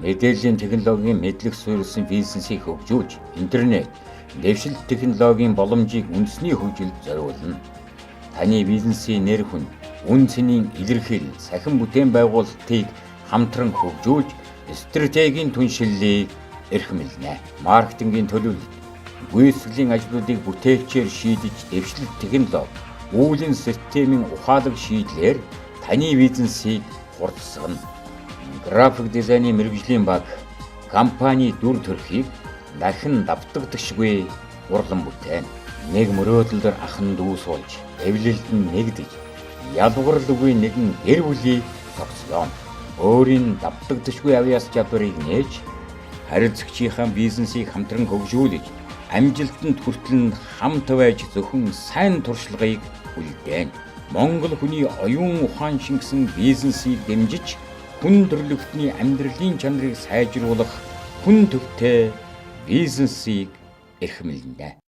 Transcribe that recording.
Мэдээллийн технологийн мэдлэг суурилсан бизнесийг хөгжүүлж, интернет, дэвшил технологийн боломжийг үндэсний хөгжилд зориулна. Таны бизнесийн нэр хүн, үн цэнийн илэрхийлэл, сахин бүтээн байгуулалтыг хамтран хөгжүүлж, стратегийн түншлэлийг эрхэмлэнэ. Маркетингийн төлөвлөлт, гүйцэтгэлийн ажлуудыг бүтээлчээр шийдэж, дэвшил технологи, үүлэн системийн ухаалаг шийдлээр таны бизнесийг хурдсгана. График дизайны мэргэжлийн баг компани дүр төрхийг дахин давтагдагшгүй урлан бүтээн. Нэг мөрөөдлөөр ахан дүү суулж, эвлэлд нь нэгдэж, ялгарлагүй нэгэн гэр бүлийг зогсоно. Өөрийн давтагдашгүй авьяас чадварыг нээж, харилцагчийнхаа бизнесийг хамтран хөгжүүлж, амжилтанд хүртэл хамт байж зөвхөн сайн туршлагыг үлдээн. Монгол хүний оюун ухаан шингэсэн бизнесийг дэмжиж, хүн төрөлхтний амьдралын чанарыг сайжруулах хүн төвтэй бизнесийг эрхэмлэнэ.